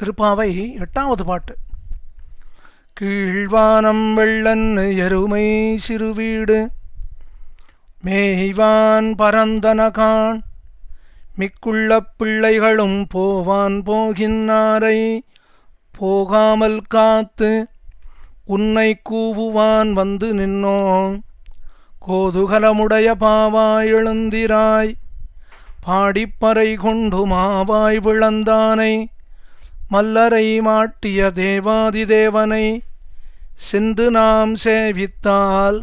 திருப்பாவை 8வது பாட்டு. கீழ்வானம் வெள்ளன் எருமை சிறுவீடு மேய்வான் பரந்தனகான் மிக்குள்ள பிள்ளைகளும் போவான் போகின்னாரை போகாமல் காத்து உன்னை கூவுவான் வந்து நின்னோம் கோதுகலமுடைய பாவாய் எழுந்திராய் பாடிப்பறை கொண்டு மாவாய் விளந்தானை மல்லரை மாட்டிய தேவாதி தேவனை சென்று நாம் சேவித்தால்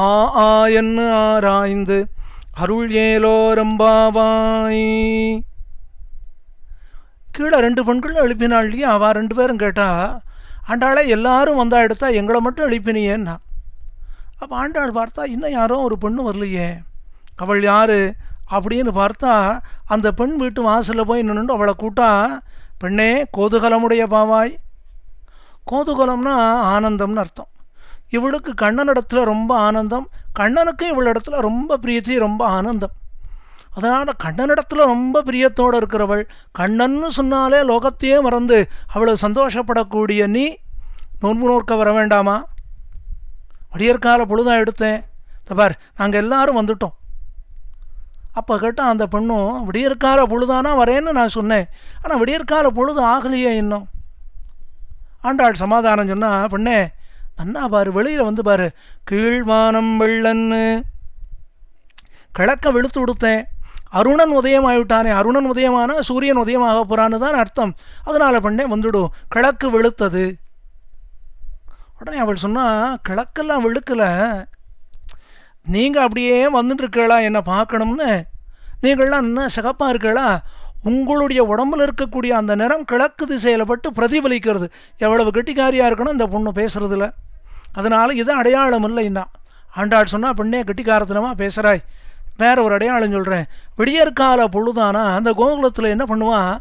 ஆ ஆ என்று ஆராய்ந்து அருள் ஏலோரம்பாவாய். கீழே 2 பெண்கள் எழுப்பினாள் இல்லையா, அவ 2 பேரும் கேட்டா, ஆண்டாளே எல்லாரும் வந்தா எடுத்தா எங்களை மட்டும் எழுப்பினியேன்னா. அப்போ ஆண்டாள் பார்த்தா இன்னும் யாரோ ஒரு பெண்ணு வரலையே, அவள் யாரு அப்படின்னு பார்த்தா அந்த பெண் வீட்டு வாசலில் போய் நின்று அவளை கூட்டா, பெண்ணே கோதுகலமுடைய பாவாய். கோதுகலம்னா ஆனந்தம்னு அர்த்தம். இவளுக்கு கண்ணனிடத்துல ரொம்ப ஆனந்தம், கண்ணனுக்கு இவளிடத்துல ரொம்ப பிரீத்தி, ரொம்ப ஆனந்தம். அதனால் கண்ணனிடத்துல ரொம்ப பிரியத்தோடு இருக்கிறவள், கண்ணன்னு சொன்னாலே லோகத்தையே மறந்து அவளை சந்தோஷப்படக்கூடிய நீ நோன்பு நோக்க வர வேண்டாமா? விடியற்கால பொழுதாக எடுத்தேன் பார், நாங்கள் எல்லாரும் வந்துட்டோம். அப்போ கேட்டால் அந்த பெண்ணும், விடியற்கால பொழுதானா வரேன்னு நான் சொன்னேன், ஆனால் விடியற்கால பொழுது ஆகலையே இன்னும். ஆண்டாள் சமாதானம் சொன்னா, பெண்ணே நன்னா பாரு, வெளியில் வந்து பாரு, கீழ்வானம் வெள்ளன்னு கிழக்க வெளுத்து கொடுத்தேன், அருணன் உதயமாகிவிட்டானே, அருணன் உதயமான சூரியன் உதயமாக போகிறான்னு தான் அர்த்தம். அதனால் பெண்ணே வந்துடும், கிழக்கு வெளுத்தது. உடனே அவள் சொன்னா, கிழக்கெல்லாம் வெளுக்கலை, நீங்கள் அப்படியே வந்துட்டு இருக்கீங்களா என்னை பார்க்கணும்னு, நீங்கள்லாம் இன்னும் சிகப்பாக இருக்கீங்களா, உங்களுடைய உடம்புல இருக்கக்கூடிய அந்த நிறம் கிழக்கு திசையில் பட்டு பிரதிபலிக்கிறது. எவ்வளவு கெட்டிக்காரியாக இருக்கணும் இந்த பொண்ணு பேசுகிறதுல, அதனால் இது அடையாளம் இல்லைன்னா. ஆண்டாள் சொன்னால், பெண்ணே கெட்டிக்காரத்தனமாக பேசுகிறாய், வேற ஒரு அடையாளம் சொல்கிறேன். விடியற்கால பொழுதானா அந்த கோகுலத்தில் என்ன பண்ணுவான்,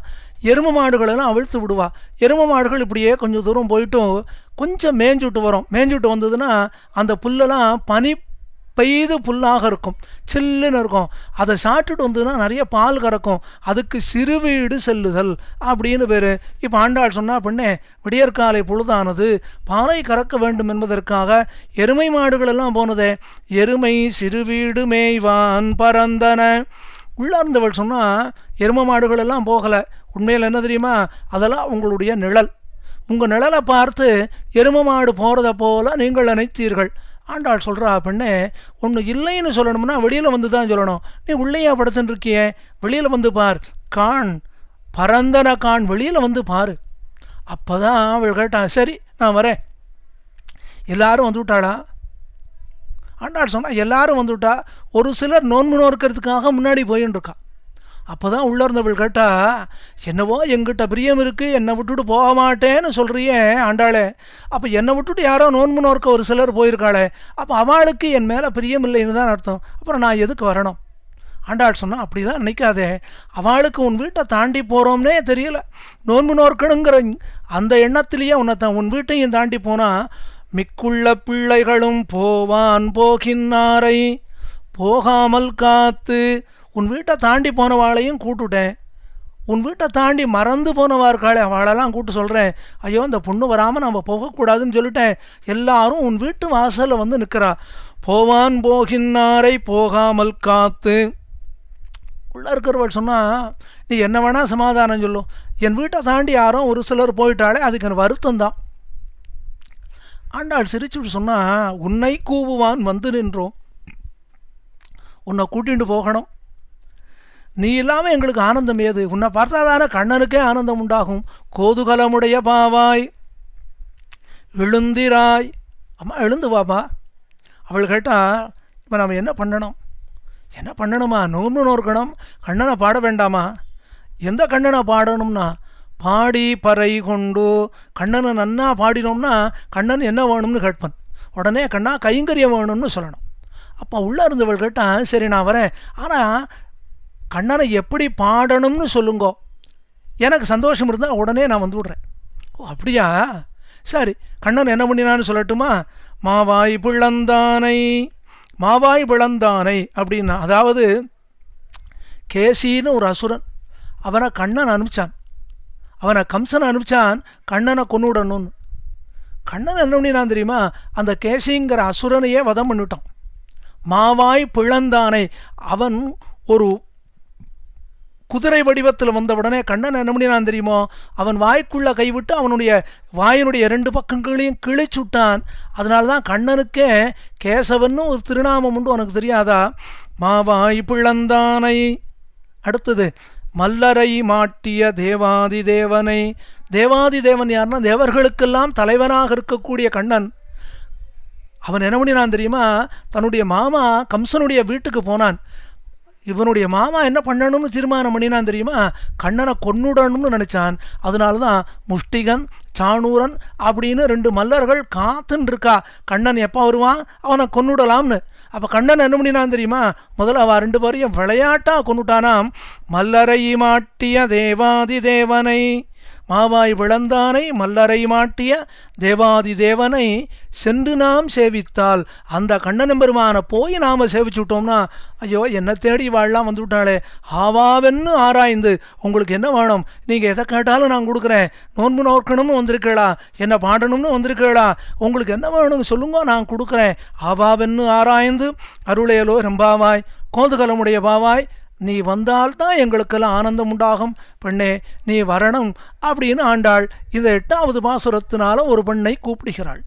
எரும மாடுகளெல்லாம் அவிழ்த்து விடுவா. எரும மாடுகள் இப்படியே கொஞ்சம் தூரம் போயிட்டும் கொஞ்சம் மேய்ஞ்சுட்டு வரும். மேய்ஞ்சுட்டு வந்ததுன்னா அந்த புல்லெல்லாம் பனி பெய்து புல்லாக இருக்கும், சில்லுன்னு இருக்கும். அதை சாப்பிட்டுட்டு வந்ததுன்னா நிறைய பால் கறக்கும். அதுக்கு சிறுவீடு செல்லுதல் அப்படின்னு பேர். இப்போ ஆண்டாள் சொன்னா, பெண்ணே விடியற்காலை பொழுதானது பாலை கறக்க வேண்டும் என்பதற்காக எருமை மாடுகளெல்லாம் போனதே, எருமை சிறுவீடு மேய்வான் பரந்தன. உள்ளார்ந்தவள் சொன்னால், எரும மாடுகளெல்லாம் போகலை, உண்மையில் என்ன தெரியுமா, அதெல்லாம் உங்களுடைய நிழல். உங்கள் நிழலை பார்த்து எரும மாடு போகிறத போல நீங்கள் நினைத்தீர்கள். ஆண்டாள் சொல்கிறா, பெண்ணே ஒன்று இல்லைன்னு சொல்லணும்னா வெளியில் வந்து தான் சொல்லணும், நீ உள்ளேயா படுத்துன்னு இருக்கியே, வெளியில் வந்து பார், கான் பரந்தன கான், வெளியில் வந்து பாரு. அப்போ தான் அவள் கேட்டா, சரி நான் வரேன். எல்லாரும் வந்து விட்டாளா? ஆண்டாள் சொன்னால், எல்லாரும் வந்துவிட்டா, ஒரு சிலர் நோன்பு நோக்கிறதுக்காக முன்னாடி போயின்னு இருக்கா. அப்போ தான் உள்ளே இருந்தவள் கேட்டா, என்னவோ எங்கிட்ட பிரியம் இருக்குது, என்னை விட்டுட்டு போக மாட்டேன்னு சொல்கிறியே ஆண்டாளே, அப்போ என்னை விட்டுட்டு யாரோ நோன்பு நோக்க ஒரு சிலர் போயிருக்காளே, அப்போ அவளுக்கு என் மேலே பிரியம் இல்லைன்னு தான் அர்த்தம், அப்புறம் நான் எதுக்கு வரணும்? ஆண்டாள் சொன்னால், அப்படி தான் நினைக்காதே, அவளுக்கு உன் வீட்டை தாண்டி போகிறோம்னே தெரியல, நோன்பு நோக்கணுங்கிற அந்த எண்ணத்திலேயே உன் வீட்டையும் தாண்டி போனால் மிக்குள்ள பிள்ளைகளும் போவான் போகின்னாரை போகாமல் காத்து. உன் வீட்டை தாண்டி போனவாளையும் கூட்டுட்டேன், உன் வீட்டை தாண்டி மறந்து போனவார்காளே அவளெல்லாம் கூட்டு சொல்கிறேன். ஐயோ இந்த பொண்ணு வராமல் நம்ம போகக்கூடாதுன்னு சொல்லிட்டேன். எல்லாரும் உன் வீட்டு வாசலில் வந்து நிற்கிறா. போவான் போகின்னாரை போகாமல் காத்து. உள்ளே இருக்கிறவள் சொன்னால், நீ என்ன வேணால் சமாதானம் சொல்லும், என் வீட்டை தாண்டி யாரும் ஒரு சிலர் போயிட்டாலே அதுக்கு எனக்கு வருத்தம் தான். ஆண்டாள் சிரிச்சுட்டு சொன்னால், உன்னை கூவுவான் வந்து நின்றோம், உன்னை கூட்டிகிட்டு போகணும், நீ இல்லாமல் எங்களுக்கு ஆனந்தம் ஏது, உன்னை பார்த்தாதானே கண்ணனுக்கே ஆனந்தம் உண்டாகும். கோதுகலமுடைய பாவாய் எழுந்திராய். அம்மா எழுந்து வாப்பா. அவள் கேட்டா, இப்போ நம்ம என்ன பண்ணணும்? என்ன பண்ணணுமா? நோன்பு நோக்கணும், கண்ணனை பாட வேண்டாமா? எந்த கண்ணனை பாடணும்னா, பாடி பறை கொண்டு கண்ணனை நன்னா பாடினோம்னா கண்ணன் என்ன வேணும்னு கேட்பன். உடனே கண்ணா கைங்கரியம் வேணும்னு சொல்லணும். அப்போ உள்ளே இருந்தவள் கேட்டா, சரி நான் வரேன், ஆனால் கண்ணனை எப்படி பாடணும்னு சொல்லுங்கோ, எனக்கு சந்தோஷம் இருந்தால் உடனே நான் வந்து விடுறேன். ஓ அப்படியா, சரி கண்ணன் என்ன பண்ணினான்னு சொல்லட்டுமா? மாவாய் பிளந்தானை, மாவாய் பிளந்தானை அப்படின்னா, அதாவது கேசின்னு ஒரு அசுரன், அவனை கண்ணன் அனுப்பிச்சான். அவனை கம்சனை அனுப்பிச்சான் கண்ணனை கொன்னுடணும்னு. கண்ணன் என்ன பண்ணினான் தெரியுமா? அந்த கேசிங்கிற அசுரனையே வதம் பண்ணிட்டான். மாவாய் பிளந்தானை, அவன் ஒரு குதிரை வடிவத்தில் வந்தவுடனே கண்ணன் என்ன பண்ணினான் தெரியுமோ? அவன் வாய்க்குள்ள கைவிட்டு அவனுடைய வாயினுடைய 2 பக்கங்களையும் கிழிச்சுட்டான். அதனால தான் கண்ணனுக்கே கேசவன்னு ஒரு திருநாமம் உண்டு, உனக்கு தெரியாதா? மாவாய் பிளந்தானை. அடுத்தது மல்லரை மாட்டிய தேவாதி தேவனை. தேவாதி தேவன் யாருன்னா தேவர்களுக்கெல்லாம் தலைவனாக இருக்கக்கூடிய கண்ணன். அவன் என்ன பண்ணினான் தெரியுமா? தன்னுடைய மாமா கம்சனுடைய வீட்டுக்கு போனான். இவனுடைய மாமா என்ன பண்ணணும்னு தீர்மானம் பண்ணினான் தெரியுமா? கண்ணனை கொன்னுடணும்னு நினைச்சான். அதனால தான் முஷ்டிகன் சாணூரன் அப்படின்னு 2 மல்லர்கள் காத்துன்னு இருக்கா, கண்ணன் எப்போ வருவான் அவனை கொன்னுடலாம்னு. அப்போ கண்ணன் என்ன பண்ணினான் தெரியுமா? முதல்ல அவ 2 பேரையும் விளையாட்டா கொன்னுட்டானாம். மல்லரை மாட்டிய தேவாதி தேவனை, மாவாய் விளந்தானை மல்லரை மாட்டிய தேவாதி தேவனை சென்று நாம் சேவித்தால், அந்த கண்ணன் பெருமானை போய் நாம் சேவிச்சுட்டோம்னா, ஐயோ என்ன தேடி வாழலாம் வந்துவிட்டாளே, ஆவாவென்னு ஆராய்ந்து உங்களுக்கு என்ன வேணும், நீங்கள் எதை கேட்டாலும் நான் கொடுக்குறேன், நோன்பு நோக்கணும்னு வந்திருக்கேளா, என்ன பாடணும்னு வந்திருக்கேளா, உங்களுக்கு என்ன வேணும் சொல்லுங்க நான் கொடுக்குறேன், ஆவாவென்னு ஆராய்ந்து அருளையலோ ரெம்பாவாய் கோதுகலமுடைய பாவாய், நீ வந்தால்தான் எங்களுக்கெல்லாம் ஆனந்தம் உண்டாகும், பெண்ணே நீ வரணும் அப்படின்னு ஆண்டாள் இந்த 8வது பாசுரத்தினால ஒரு பெண்ணை கூப்பிடுகிறாள்.